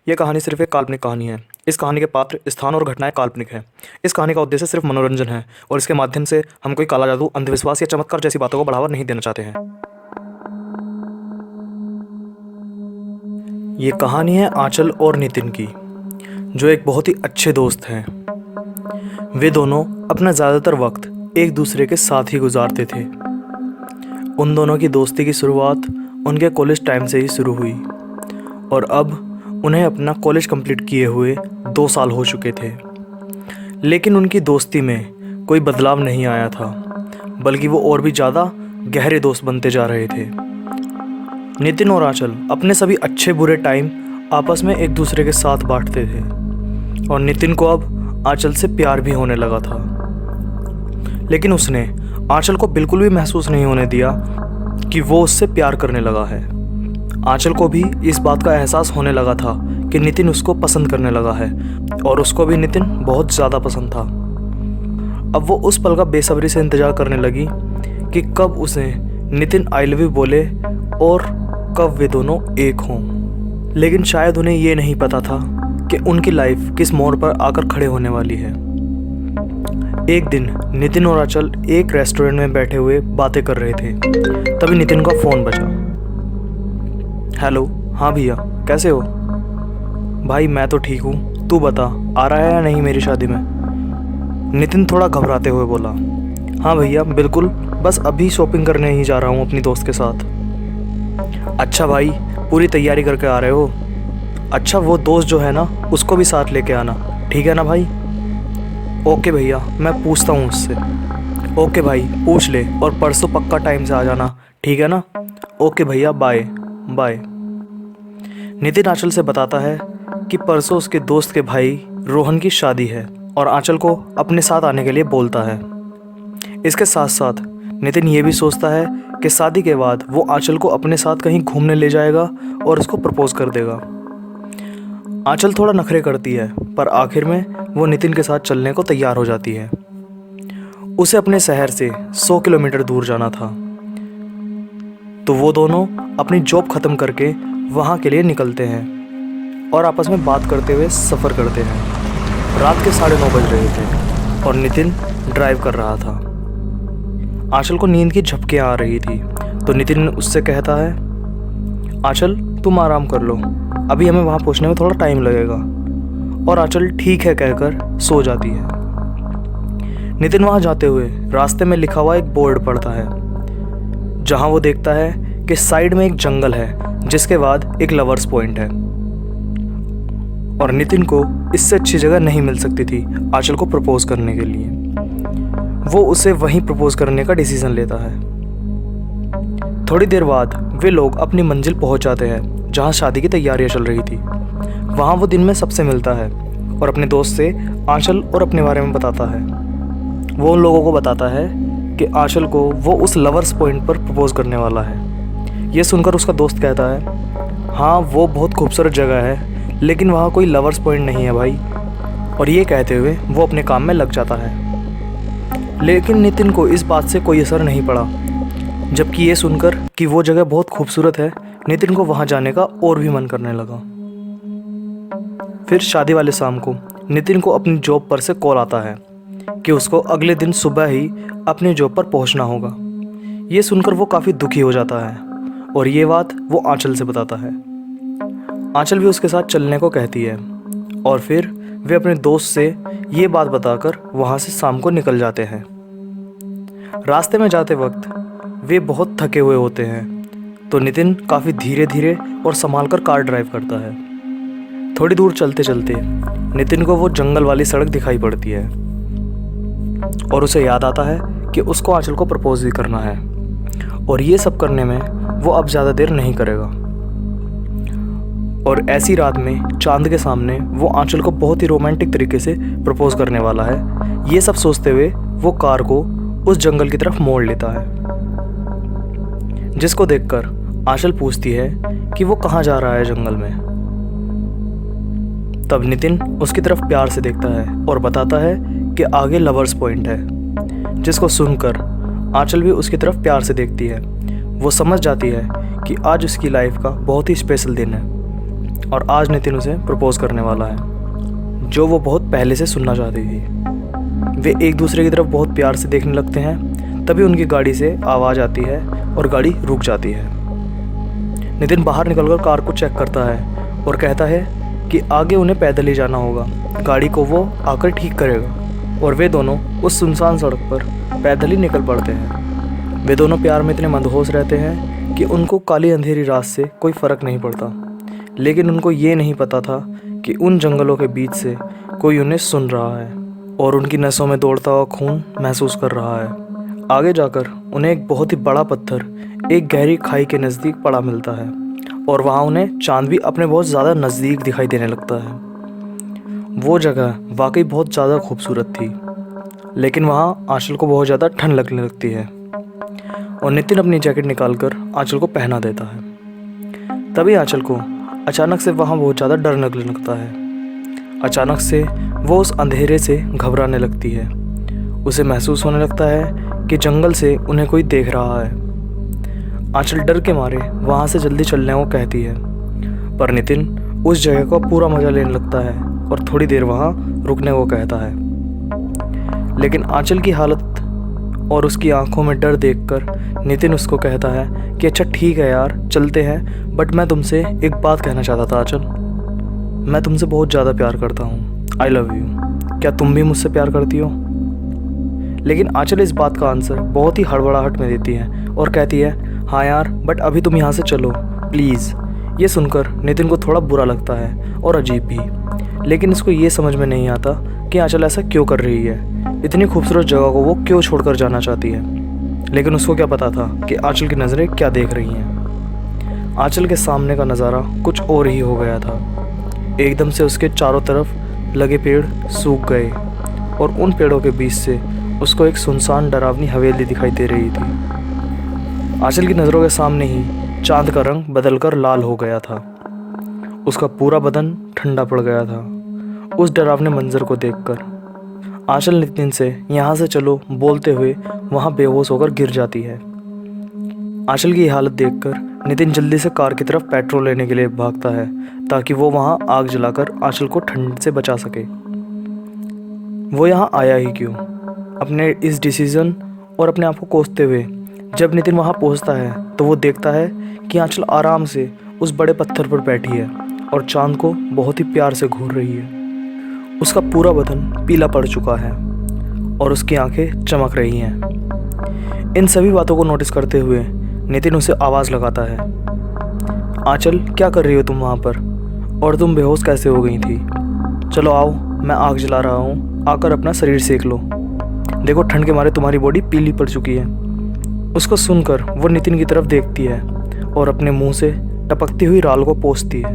यह कहानी सिर्फ एक काल्पनिक कहानी है। इस कहानी के पात्र, स्थान और घटनाएं काल्पनिक हैं। इस कहानी का उद्देश्य सिर्फ मनोरंजन है और इसके माध्यम से हम कोई काला जादू, अंधविश्वास या चमत्कार जैसी बातों को बढ़ावा नहीं देना चाहते हैं। ये कहानी है आंचल और नितिन की, जो एक बहुत ही अच्छे दोस्त हैं। वे दोनों अपना ज़्यादातर वक्त एक दूसरे के साथ ही गुजारते थे। उन दोनों की दोस्ती की शुरुआत उनके कॉलेज टाइम से ही शुरू हुई और अब उन्हें अपना कॉलेज कंप्लीट किए हुए 2 साल हो चुके थे। लेकिन उनकी दोस्ती में कोई बदलाव नहीं आया था, बल्कि वो और भी ज़्यादा गहरे दोस्त बनते जा रहे थे। नितिन और आंचल अपने सभी अच्छे बुरे टाइम आपस में एक दूसरे के साथ बांटते थे और नितिन को अब आंचल से प्यार भी होने लगा था। लेकिन उसने आंचल को बिल्कुल भी महसूस नहीं होने दिया कि वो उससे प्यार करने लगा है। आंचल को भी इस बात का एहसास होने लगा था कि नितिन उसको पसंद करने लगा है और उसको भी नितिन बहुत ज़्यादा पसंद था। अब वो उस पल का बेसब्री से इंतज़ार करने लगी कि कब उसे नितिन आई लव यू बोले और कब वे दोनों एक हों। लेकिन शायद उन्हें ये नहीं पता था कि उनकी लाइफ किस मोड़ पर आकर खड़े होने वाली है। एक दिन नितिन और आंचल एक रेस्टोरेंट में बैठे हुए बातें कर रहे थे। तभी नितिन का फ़ोन बजा। हेलो, हाँ भैया, कैसे हो? भाई मैं तो ठीक हूँ, तू बता आ रहा है या नहीं मेरी शादी में? नितिन थोड़ा घबराते हुए बोला। हाँ भैया बिल्कुल, बस अभी शॉपिंग करने ही जा रहा हूँ अपनी दोस्त के साथ। अच्छा भाई, पूरी तैयारी करके आ रहे हो? अच्छा, वो दोस्त जो है ना उसको भी साथ लेके आना, ठीक है ना भाई? ओके भैया, मैं पूछता हूँ उससे। ओके भाई, पूछ ले और परसों पक्का टाइम से आ जाना, ठीक है ना? ओके भैया, बाय बाय। नितिन आंचल से बताता है कि परसों उसके दोस्त के भाई रोहन की शादी है और आंचल को अपने साथ आने के लिए बोलता है। इसके साथ साथ नितिन ये भी सोचता है कि शादी के बाद वो आंचल को अपने साथ कहीं घूमने ले जाएगा और उसको प्रपोज कर देगा। आंचल थोड़ा नखरे करती है, पर आखिर में वो नितिन के साथ चलने को तैयार हो जाती है। उसे अपने शहर से 100 किलोमीटर दूर जाना था, तो वो दोनों अपनी जॉब ख़त्म करके वहाँ के लिए निकलते हैं और आपस में बात करते हुए सफ़र करते हैं। रात के 9:30 बज रहे थे और नितिन ड्राइव कर रहा था। आंचल को नींद की झपकियाँ आ रही थी, तो नितिन उससे कहता है, आंचल तुम आराम कर लो, अभी हमें वहाँ पहुँचने में थोड़ा टाइम लगेगा। और आंचल ठीक है कहकर सो जाती है। नितिन वहाँ जाते हुए रास्ते में लिखा हुआ एक बोर्ड पढ़ता है, जहाँ वो देखता है कि साइड में एक जंगल है जिसके बाद एक लवर्स पॉइंट है और नितिन को इससे अच्छी जगह नहीं मिल सकती थी आंचल को प्रपोज करने के लिए। वो उसे वहीं प्रपोज करने का डिसीजन लेता है। थोड़ी देर बाद वे लोग अपनी मंजिल पहुंच जाते हैं जहां शादी की तैयारियां चल रही थी। वहां वो दिन में सबसे मिलता है और अपने दोस्त से आंचल और अपने बारे में बताता है। वो उन लोगों को बताता है कि आंचल को वो उस लवर्स पॉइंट पर प्रपोज करने वाला है। ये सुनकर उसका दोस्त कहता है, हाँ वो बहुत खूबसूरत जगह है, लेकिन वहाँ कोई लवर्स पॉइंट नहीं है भाई। और ये कहते हुए वो अपने काम में लग जाता है। लेकिन नितिन को इस बात से कोई असर नहीं पड़ा, जबकि ये सुनकर कि वो जगह बहुत खूबसूरत है, नितिन को वहाँ जाने का और भी मन करने लगा। फिर शादी वाले शाम को नितिन को अपनी जॉब पर से कॉल आता है कि उसको अगले दिन सुबह ही अपनी जॉब पर पहुंचना होगा। ये सुनकर वो काफ़ी दुखी हो जाता है और ये बात वो आंचल से बताता है। आंचल भी उसके साथ चलने को कहती है और फिर वे अपने दोस्त से ये बात बताकर वहाँ से शाम को निकल जाते हैं। रास्ते में जाते वक्त वे बहुत थके हुए होते हैं, तो नितिन काफ़ी धीरे धीरे और संभाल कर कार ड्राइव करता है। थोड़ी दूर चलते चलते नितिन को वो जंगल वाली सड़क दिखाई पड़ती है और उसे याद आता है कि उसको आंचल को प्रपोज भी करना है और ये सब करने में वो अब ज़्यादा देर नहीं करेगा। और ऐसी रात में चांद के सामने वो आंचल को बहुत ही रोमांटिक तरीके से प्रपोज करने वाला है। ये सब सोचते हुए वो कार को उस जंगल की तरफ मोड़ लेता है, जिसको देखकर आंचल पूछती है कि वो कहाँ जा रहा है जंगल में। तब नितिन उसकी तरफ प्यार से देखता है और बताता है कि आगे लवर्स पॉइंट है, जिसको सुनकर आंचल भी उसकी तरफ प्यार से देखती है। वो समझ जाती है कि आज उसकी लाइफ का बहुत ही स्पेशल दिन है और आज नितिन उसे प्रपोज करने वाला है, जो वो बहुत पहले से सुनना चाहती थी। वे एक दूसरे की तरफ बहुत प्यार से देखने लगते हैं। तभी उनकी गाड़ी से आवाज़ आती है और गाड़ी रुक जाती है। नितिन बाहर निकलकर कार को चेक करता है और कहता है कि आगे उन्हें पैदल ही जाना होगा, गाड़ी को वो आकर ठीक करेगा। और वे दोनों उस सुनसान सड़क पर पैदल ही निकल पड़ते हैं। वे दोनों प्यार में इतने मदहोश रहते हैं कि उनको काली अंधेरी रात से कोई फ़र्क नहीं पड़ता। लेकिन उनको ये नहीं पता था कि उन जंगलों के बीच से कोई उन्हें सुन रहा है और उनकी नसों में दौड़ता हुआ खून महसूस कर रहा है। आगे जाकर उन्हें एक बहुत ही बड़ा पत्थर एक गहरी खाई के नज़दीक पड़ा मिलता है और वहाँ उन्हें चांद भी अपने बहुत ज़्यादा नज़दीक दिखाई देने लगता है। वो जगह वाकई बहुत ज़्यादा खूबसूरत थी, लेकिन वहाँ आंचल को बहुत ज़्यादा ठंड लगने लगती है और नितिन अपनी जैकेट निकालकर आंचल को पहना देता है। तभी आंचल को अचानक से वहाँ बहुत ज़्यादा डर लगने लगता है। अचानक से वो उस अंधेरे से घबराने लगती है। उसे महसूस होने लगता है कि जंगल से उन्हें कोई देख रहा है। आंचल डर के मारे वहाँ से जल्दी चलने को कहती है, पर नितिन उस जगह का पूरा मज़ा लेने लगता है और थोड़ी देर वहाँ रुकने को कहता है। लेकिन आंचल की हालत और उसकी आंखों में डर देखकर नितिन उसको कहता है कि अच्छा ठीक है यार, चलते हैं, बट मैं तुमसे एक बात कहना चाहता था आंचल। मैं तुमसे बहुत ज़्यादा प्यार करता हूँ, आई लव यू। क्या तुम भी मुझसे प्यार करती हो? लेकिन आंचल इस बात का आंसर बहुत ही हड़बड़ाहट में देती है और कहती है हाँ यार, बट अभी तुम यहाँ से चलो प्लीज़। ये सुनकर नितिन को थोड़ा बुरा लगता है और अजीब भी, लेकिन इसको ये समझ में नहीं आता कि आंचल ऐसा क्यों कर रही है। इतनी खूबसूरत जगह को वो क्यों छोड़कर जाना चाहती है। लेकिन उसको क्या पता था कि आंचल की नज़रें क्या देख रही हैं। आंचल के सामने का नज़ारा कुछ और ही हो गया था। एकदम से उसके चारों तरफ लगे पेड़ सूख गए और उन पेड़ों के बीच से उसको एक सुनसान डरावनी हवेली दिखाई दे रही थी। आंचल की नज़रों के सामने ही चांद का रंग बदलकर लाल हो गया था। उसका पूरा बदन ठंडा पड़ गया था। उस डरावने मंजर को देखकर आंचल नितिन से यहाँ से चलो बोलते हुए वहाँ बेहोश होकर गिर जाती है। आंचल की हालत देखकर नितिन जल्दी से कार की तरफ पेट्रोल लेने के लिए भागता है ताकि वो वहाँ आग जलाकर आंचल को ठंड से बचा सके। वो यहाँ आया ही क्यों? अपने इस डिसीज़न और अपने आप को कोसते हुए जब नितिन वहाँ पहुँचता है तो वो देखता है कि आंचल आराम से उस बड़े पत्थर पर बैठी है और चांद को बहुत ही प्यार से घूर रही है। उसका पूरा बदन पीला पड़ चुका है और उसकी आंखें चमक रही हैं। इन सभी बातों को नोटिस करते हुए नितिन उसे आवाज़ लगाता है, आंचल क्या कर रही हो तुम वहाँ पर, और तुम बेहोश कैसे हो गई थी? चलो आओ, मैं आग जला रहा हूँ, आकर अपना शरीर सेक लो। देखो ठंड के मारे तुम्हारी बॉडी पीली पड़ चुकी है। उसको सुनकर वो नितिन की तरफ देखती है और अपने मुंह से टपकती हुई राल को पोंछती है।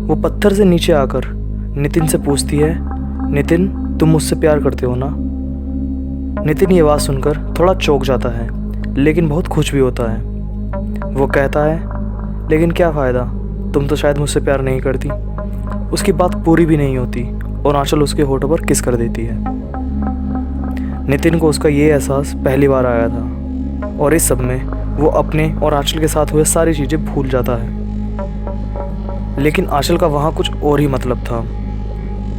वो पत्थर से नीचे आकर नितिन से पूछती है, नितिन तुम मुझसे प्यार करते हो ना? नितिन ये बात सुनकर थोड़ा चौंक जाता है, लेकिन बहुत खुश भी होता है। वो कहता है, लेकिन क्या फ़ायदा, तुम तो शायद मुझसे प्यार नहीं करती। उसकी बात पूरी भी नहीं होती और आंचल उसके होठों पर किस कर देती है। नितिन को उसका ये एहसास पहली बार आया था और इस सब में वो अपने और आंचल के साथ हुए सारी चीज़ें भूल जाता है। लेकिन आंचल का वहाँ कुछ और ही मतलब था।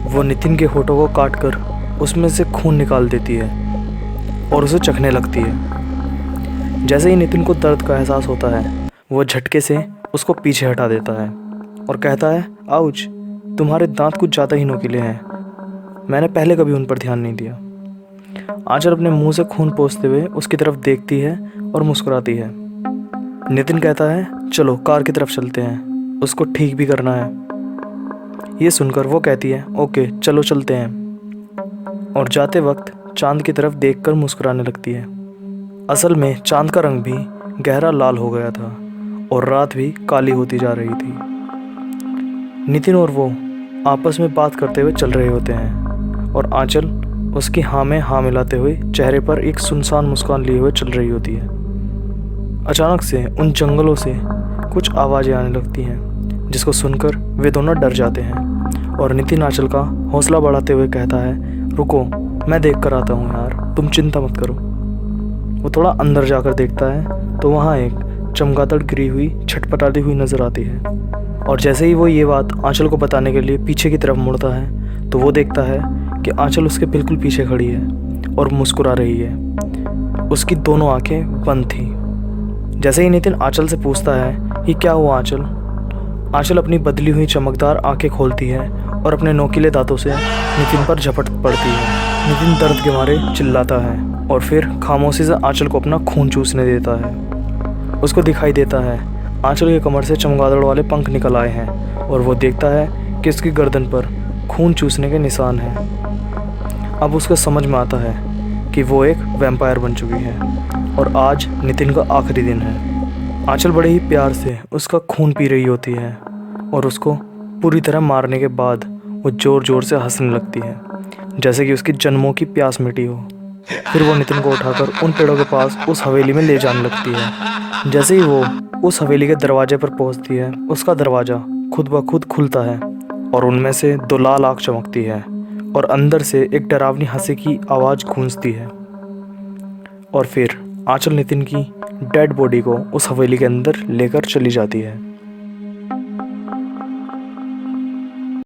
वो नितिन के होठों को काटकर उसमें से खून निकाल देती है और उसे चखने लगती है। जैसे ही नितिन को दर्द का एहसास होता है वो झटके से उसको पीछे हटा देता है और कहता है, आउच, तुम्हारे दांत कुछ ज़्यादा ही नुकीले हैं, मैंने पहले कभी उन पर ध्यान नहीं दिया। आंचल अपने मुंह से खून पोंछते हुए उसकी तरफ देखती है और मुस्कुराती है। नितिन कहता है, चलो कार की तरफ चलते हैं, उसको ठीक भी करना है। ये सुनकर वो कहती है, ओके चलो चलते हैं, और जाते वक्त चांद की तरफ देखकर मुस्कुराने लगती है। असल में चांद का रंग भी गहरा लाल हो गया था और रात भी काली होती जा रही थी। नितिन और वो आपस में बात करते हुए चल रहे होते हैं और आंचल उसकी हाँ में हाँ मिलाते हुए चेहरे पर एक सुनसान मुस्कान लिए हुए चल रही होती है। अचानक से उन जंगलों से कुछ आवाज़ें आने लगती हैं, जिसको सुनकर वे दोनों डर जाते हैं और नितिन आंचल का हौसला बढ़ाते हुए कहता है, रुको मैं देख कर आता हूँ यार, तुम चिंता मत करो। वो थोड़ा अंदर जाकर देखता है तो वहाँ एक चमगादड़ गिरी हुई छटपटाती हुई नजर आती है। और जैसे ही वो ये बात आंचल को बताने के लिए पीछे की तरफ मुड़ता है तो वो देखता है कि आंचल उसके बिल्कुल पीछे खड़ी है और मुस्कुरा रही है। उसकी दोनों आंखें बंद थी। जैसे ही नितिन आंचल से पूछता है ये क्या हुआ आंचल, आंचल अपनी बदली हुई चमकदार आंखें खोलती है और अपने नोकीले दांतों से नितिन पर झपट पड़ती है। नितिन दर्द के मारे चिल्लाता है और फिर खामोशी से आंचल को अपना खून चूसने देता है। उसको दिखाई देता है आंचल के कमर से चमगादड़ वाले पंख निकल आए हैं और वो देखता है कि उसकी गर्दन पर खून चूसने के निशान हैं। अब उसको समझ में आता है कि वो एक वैम्पायर बन चुकी है और आज नितिन का आखिरी दिन है। आंचल बड़े ही प्यार से उसका खून पी रही होती है और उसको पूरी तरह मारने के बाद वो ज़ोर ज़ोर से हंसने लगती है जैसे कि उसकी जन्मों की प्यास मिटी हो। फिर वो नितिन को उठाकर उन पेड़ों के पास उस हवेली में ले जाने लगती है। जैसे ही वो उस हवेली के दरवाजे पर पहुंचती है उसका दरवाज़ा खुद ब खुद खुलता है और उनमें से दो लाल आग चमकती है और अंदर से एक डरावनी हंसी की आवाज़ गूंजती है। और फिर आंचल नितिन की डेड बॉडी को उस हवेली के अंदर लेकर चली जाती है।